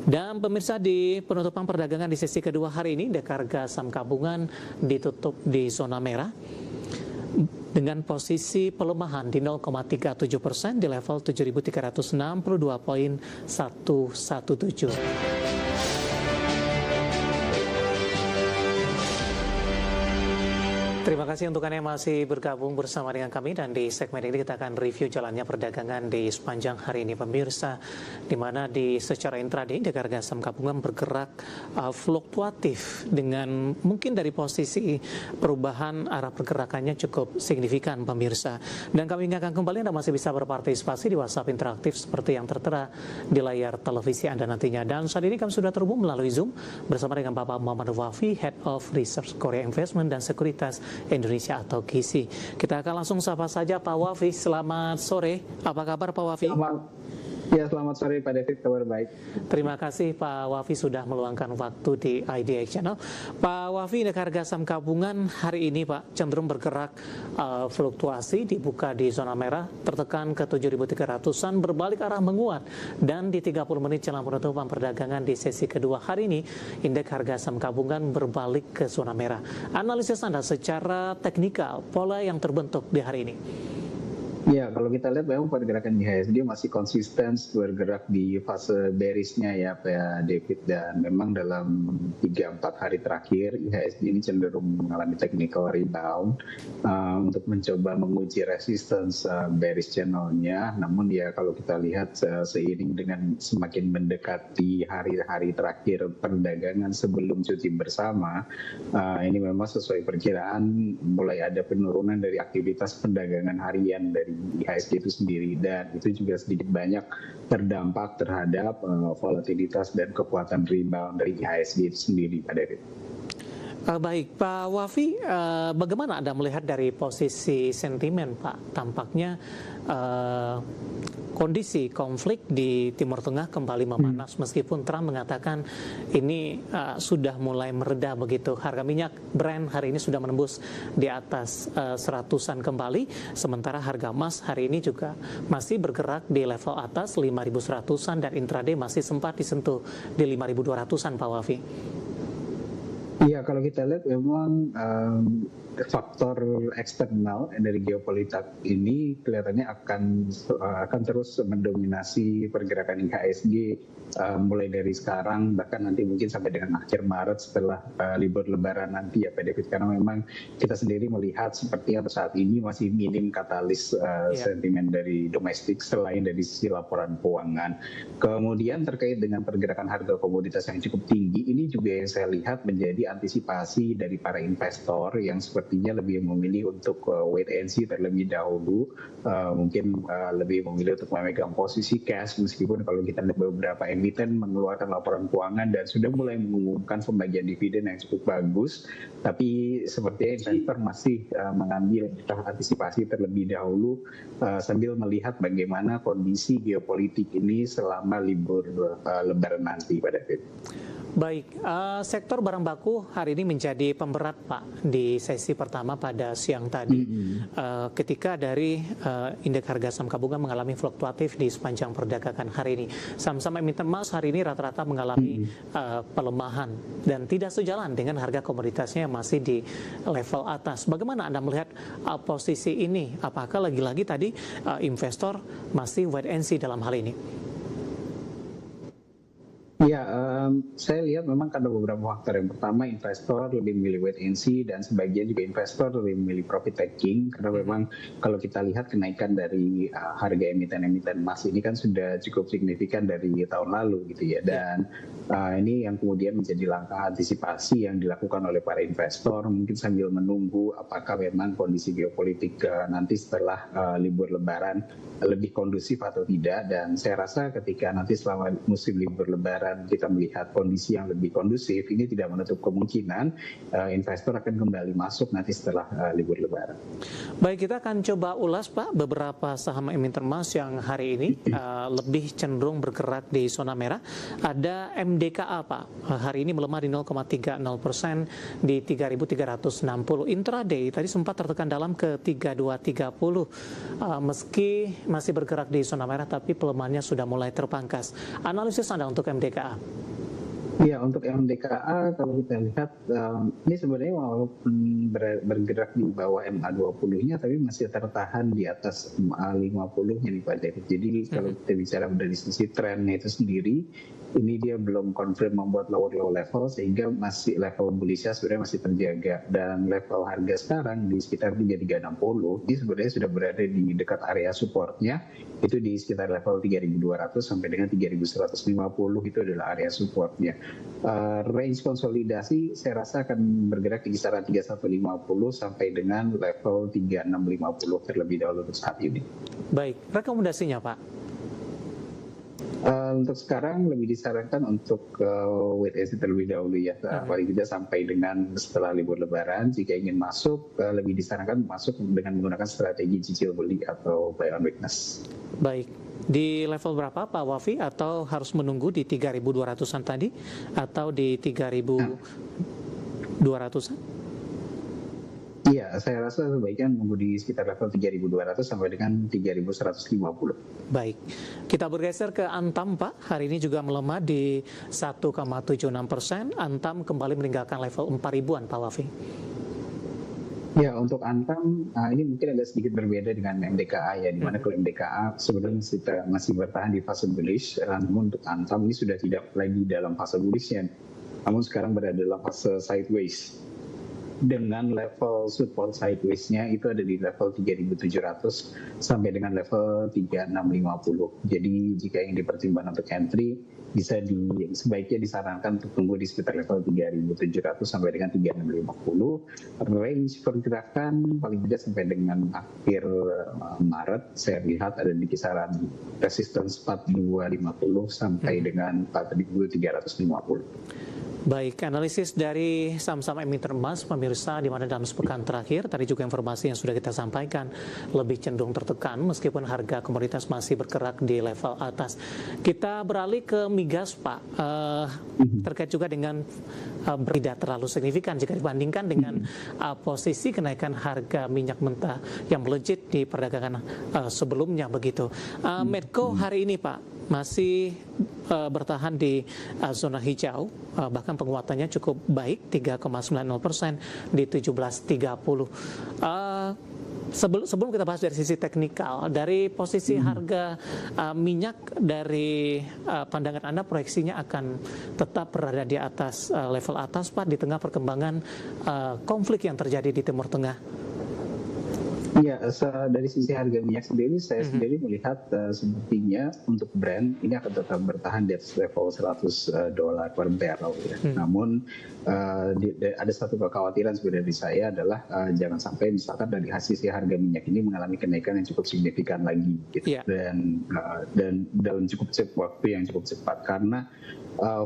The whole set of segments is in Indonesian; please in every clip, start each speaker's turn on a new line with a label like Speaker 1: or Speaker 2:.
Speaker 1: Dan pemirsa, di penutupan perdagangan di sesi kedua hari ini, indeks harga saham gabungan ditutup di zona merah dengan posisi pelemahan di 0,37% di level 7.362,117. Terima kasih untuk Anda yang masih bergabung bersama dengan kami, dan di segmen ini kita akan review jalannya perdagangan di sepanjang hari ini pemirsa, di mana secara intraday indeks harga saham gabungan bergerak fluktuatif dengan mungkin dari posisi perubahan arah pergerakannya cukup signifikan pemirsa. Dan kami ingatkan kembali Anda masih bisa berpartisipasi di WhatsApp interaktif seperti yang tertera di layar televisi Anda nantinya. Dan saat ini kami sudah terhubung melalui Zoom bersama dengan Bapak Muhammad Wafi, Head of Research Korea Investment dan Sekuritas Indonesia atau KISI. Kita akan langsung sapa saja Pak Wafi. Selamat sore. Apa kabar Pak Wafi?
Speaker 2: Selamat sore Pak David, kabar baik.
Speaker 1: Terima kasih Pak Wafi sudah meluangkan waktu di IDX Channel. Pak Wafi, indeks harga saham gabungan hari ini Pak cenderung bergerak fluktuasi, dibuka di zona merah, tertekan ke 7.300-an, berbalik arah menguat, dan di 30 menit jelang penutupan perdagangan di sesi kedua hari ini, indeks harga saham gabungan berbalik ke zona merah. Analisis Anda secara teknikal, pola yang terbentuk di hari ini?
Speaker 2: Ya, kalau kita lihat memang pergerakan IHSG masih konsisten bergerak di fase bearishnya ya Pak David, dan memang dalam 3-4 hari terakhir IHSG ini cenderung mengalami technical rebound untuk mencoba menguji resistance bearish channelnya. Namun ya kalau kita lihat seiring dengan semakin mendekati hari-hari terakhir perdagangan sebelum cuti bersama, ini memang sesuai perkiraan mulai ada penurunan dari aktivitas perdagangan harian dari IHSG itu sendiri, dan itu juga sedikit banyak terdampak terhadap volatilitas dan kekuatan rebound dari IHSG itu sendiri, Pak David.
Speaker 1: Baik, Pak Wafi, bagaimana Anda melihat dari posisi sentimen, Pak? Tampaknya kondisi konflik di Timur Tengah kembali memanas meskipun Trump mengatakan ini sudah mulai mereda begitu. Harga minyak Brent hari ini sudah menembus di atas 100-an kembali, sementara harga emas hari ini juga masih bergerak di level atas 5.100-an dan intraday masih sempat disentuh di 5.200-an, Pak Wafi.
Speaker 2: Iya, kalau kita lihat memang faktor eksternal dari geopolitik ini kelihatannya akan terus mendominasi pergerakan IHSG mulai dari sekarang, bahkan nanti mungkin sampai dengan akhir Maret setelah libur Lebaran nanti ya Pak David, karena memang kita sendiri melihat seperti yang saat ini masih minim katalis sentimen dari domestik selain dari sisi laporan keuangan. Kemudian terkait dengan pergerakan harga komoditas yang cukup tinggi, ini juga yang saya lihat menjadi antisipasi dari para investor yang sepertinya lebih memilih untuk wait and see terlebih dahulu, mungkin lebih memilih untuk memegang posisi cash, meskipun kalau kita lihat beberapa emiten mengeluarkan laporan keuangan dan sudah mulai mengumumkan pembagian dividen yang cukup bagus, tapi sepertinya investor masih mengambil antisipasi terlebih dahulu sambil melihat bagaimana kondisi geopolitik ini selama libur Lebaran nanti, Pak David.
Speaker 1: Baik, sektor barang baku hari ini menjadi pemberat Pak di sesi pertama pada siang tadi, ketika dari indeks harga saham gabungan mengalami fluktuatif di sepanjang perdagangan hari ini. Saham-saham emiten emas hari ini rata-rata mengalami pelemahan dan tidak sejalan dengan harga komoditasnya yang masih di level atas. Bagaimana Anda melihat posisi ini? Apakah lagi-lagi tadi investor masih wait and see dalam hal ini?
Speaker 2: Ya, saya lihat memang ada beberapa faktor. Yang pertama, investor lebih memilih wait and see, dan sebagian juga investor lebih memilih profit taking, karena memang kalau kita lihat kenaikan dari harga emiten-emiten emas ini kan sudah cukup signifikan dari tahun lalu gitu ya, dan ini yang kemudian menjadi langkah antisipasi yang dilakukan oleh para investor, mungkin sambil menunggu apakah memang kondisi geopolitik nanti setelah libur Lebaran lebih kondusif atau tidak. Dan saya rasa ketika nanti selama musim libur Lebaran kita melihat kondisi yang lebih kondusif, ini tidak menutup kemungkinan investor akan kembali masuk nanti setelah libur Lebaran.
Speaker 1: Baik, kita akan coba ulas Pak beberapa saham emiten emas yang hari ini lebih cenderung bergerak di zona merah. Ada MDKA Pak, hari ini melemah di 0,30% di 3.360. Intraday tadi sempat tertekan dalam ke 3230. Meski masih bergerak di zona merah, tapi pelemahannya sudah mulai terpangkas. Analisis Anda untuk MDKA?
Speaker 2: Ya, untuk MDKA kalau kita lihat ini sebenarnya walaupun bergerak di bawah MA20-nya tapi masih tertahan di atas MA50-nya nih Pak David. Jadi kalau kita bicara dari sisi trennya itu sendiri, ini dia belum confirm membuat lower level sehingga masih level bullish-nya sebenarnya masih terjaga, dan level harga sekarang di sekitar 3360 ini sebenarnya sudah berada di dekat area supportnya, itu di sekitar level 3200 sampai dengan 3150 itu adalah area supportnya. Range konsolidasi saya rasa akan bergerak di kisaran 3150 sampai dengan level 3650 terlebih dahulu untuk saat ini.
Speaker 1: Baik, rekomendasinya Pak?
Speaker 2: Untuk sekarang lebih disarankan untuk wait and see terlebih dahulu ya, paling tidak sampai dengan setelah libur Lebaran. Jika ingin masuk, lebih disarankan masuk dengan menggunakan strategi cicil beli atau buy on weakness.
Speaker 1: Baik, di level berapa Pak Wafi, atau harus menunggu di 3.200-an tadi atau di 3.200-an?
Speaker 2: Iya, saya rasa sebaiknya menunggu di sekitar level 3.200 sampai dengan 3.150.
Speaker 1: Baik, kita bergeser ke Antam Pak. Hari ini juga melemah di 1,76%. Antam kembali meninggalkan level 4.000-an Pak Wafi.
Speaker 2: Ya, untuk Antam ini mungkin agak sedikit berbeda dengan MDKA ya, di mana kalau MDKA sebenarnya masih bertahan di fase bullish, namun untuk Antam ini sudah tidak lagi dalam fase bullishnya, namun sekarang berada dalam fase sideways. Dengan level support sideways-nya itu ada di level 3.700 sampai dengan level 3.650. Jadi jika ingin dipertimbangkan untuk entry, sebaiknya disarankan untuk tunggu di sekitar level 3.700 sampai dengan 3.650. Range pergerakan paling tidak sampai dengan akhir Maret saya lihat ada di kisaran resistance 4.250 sampai dengan 4.350.
Speaker 1: Baik, analisis dari saham-saham emiten emas pemirsa, di mana dalam sepekan terakhir tadi juga informasi yang sudah kita sampaikan lebih cenderung tertekan meskipun harga komoditas masih bergerak di level atas. Kita beralih ke migas Pak, terkait juga dengan tidak terlalu signifikan jika dibandingkan dengan posisi kenaikan harga minyak mentah yang melejit di perdagangan sebelumnya begitu. Medco hari ini Pak masih bertahan di zona hijau, bahkan penguatannya cukup baik 3,90% di 17.30. Sebelum kita bahas dari sisi teknikal, dari posisi harga minyak, dari pandangan Anda proyeksinya akan tetap berada di atas level atas Pak di tengah perkembangan konflik yang terjadi di Timur Tengah?
Speaker 2: Ya, dari sisi harga minyak sendiri, saya sendiri melihat sepertinya untuk Brent ini akan tetap bertahan di atas level $100 per barrel ya. Namun ada satu kekhawatiran sebenarnya dari saya adalah jangan sampai misalkan dari sisi harga minyak ini mengalami kenaikan yang cukup signifikan lagi gitu. Dan dalam cukup waktu yang cukup cepat, karena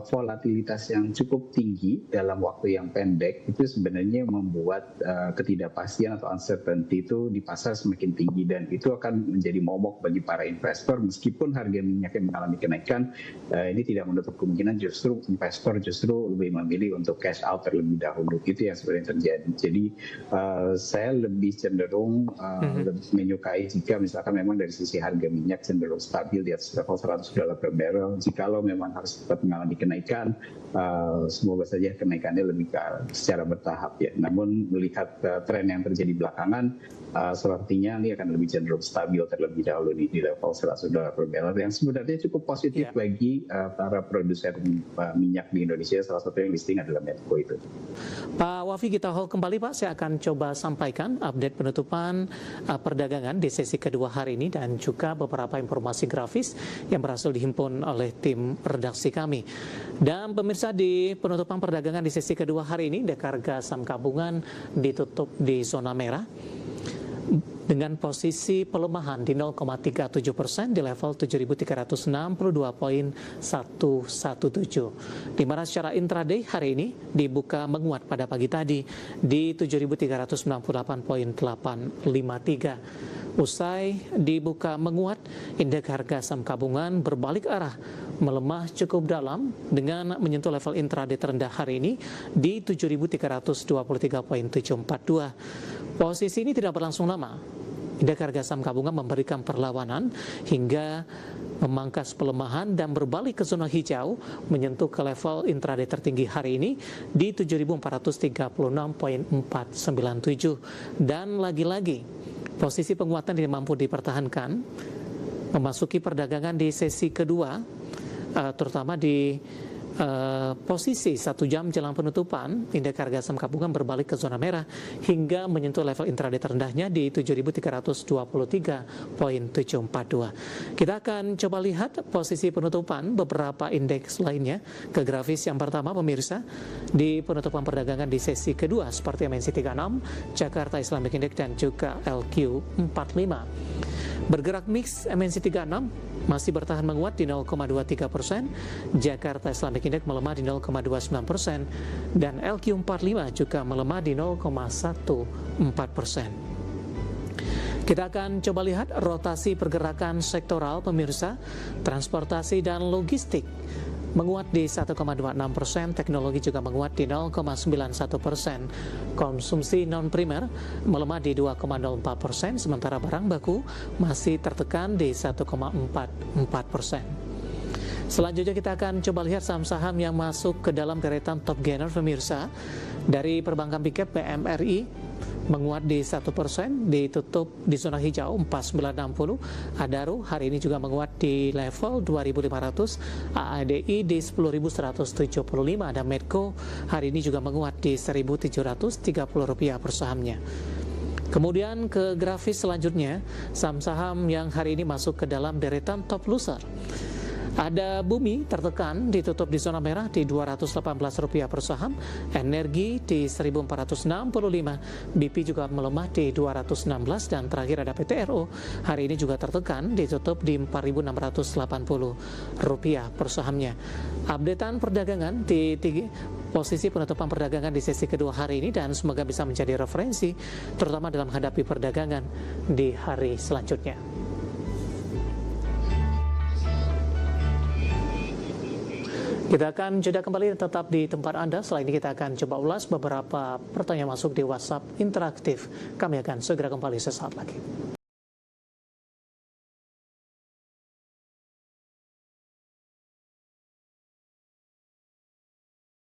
Speaker 2: volatilitas yang cukup tinggi dalam waktu yang pendek itu sebenarnya membuat ketidakpastian atau uncertainty itu di pasar semakin tinggi, dan itu akan menjadi momok bagi para investor. Meskipun harga minyak yang mengalami kenaikan, ini tidak menutup kemungkinan justru investor lebih memilih untuk cash out terlebih dahulu. Itu yang sebenarnya terjadi. Jadi saya lebih cenderung lebih menyukai jika misalkan memang dari sisi harga minyak cenderung stabil di atas level $100 per barrel. Jikalau memang harus tetap mengalami kenaikan, semoga saja kenaikannya lebih secara bertahap ya. Namun melihat tren yang terjadi belakangan, sepertinya ini akan lebih cenderung stabil terlebih dahulu di level $100 per barrel yang sebenarnya cukup positif bagi para produsen minyak di Indonesia. Salah satu yang listing adalah Medco itu.
Speaker 1: Pak Wafi, kita hold kembali Pak. Saya akan coba sampaikan update penutupan perdagangan di sesi kedua hari ini dan juga beberapa informasi grafis yang berhasil dihimpun oleh tim redaksi kami. Dan pemirsa, di penutupan perdagangan di sesi kedua hari ini, harga saham gabungan ditutup di zona merah dengan posisi pelemahan di 0,37% di level 7.362.117. Di mana secara intraday hari ini dibuka menguat pada pagi tadi di 7.398.853. Usai dibuka menguat, indeks harga saham gabungan berbalik arah, melemah cukup dalam dengan menyentuh level intraday terendah hari ini di 7.323.742. Posisi ini tidak berlangsung lama. indeks harga saham gabungan memberikan perlawanan hingga memangkas pelemahan dan berbalik ke zona hijau menyentuh ke level intraday tertinggi hari ini di 7.436.497 dan lagi-lagi posisi penguatan ini mampu dipertahankan memasuki perdagangan di sesi kedua terutama di posisi 1 jam jelang penutupan, indeks harga saham gabungan berbalik ke zona merah hingga menyentuh level intraday terendahnya di 7.323.742. Kita akan coba lihat posisi penutupan beberapa indeks lainnya ke grafis yang pertama pemirsa di penutupan perdagangan di sesi kedua seperti MNC 36, Jakarta Islamic Index dan juga LQ45. Bergerak mix MNC 36 masih bertahan menguat di 0,23%, Jakarta Islamic Index melemah di 0,29% dan LQ45 juga melemah di 0,14%. Kita akan coba lihat rotasi pergerakan sektoral pemirsa, transportasi dan logistik menguat di 1,26%, teknologi juga menguat di 0,91%, konsumsi non-primer melemah di 2,04%, sementara barang baku masih tertekan di 1,44%. Selanjutnya kita akan coba lihat saham-saham yang masuk ke dalam deretan top gainer pemirsa. Dari perbankan big cap BMRI menguat di 1%, ditutup di zona hijau 4960. Adaro hari ini juga menguat di level 2500, AADI di 10.175 dan Medco hari ini juga menguat di 1.730 rupiah per sahamnya. Kemudian ke grafis selanjutnya, saham-saham yang hari ini masuk ke dalam deretan top loser. Ada Bumi tertekan ditutup di zona merah di Rp218 per saham, Energi di 1.465, BP juga melemah di 216 dan terakhir ada PTRO hari ini juga tertekan ditutup di Rp4.680 per sahamnya. Updatean perdagangan di posisi penutupan perdagangan di sesi kedua hari ini dan semoga bisa menjadi referensi terutama dalam menghadapi perdagangan di hari selanjutnya. Kita akan jeda kembali tetap di tempat Anda. Setelah ini kita akan coba ulas beberapa pertanyaan masuk di WhatsApp interaktif. Kami akan segera kembali sesaat lagi.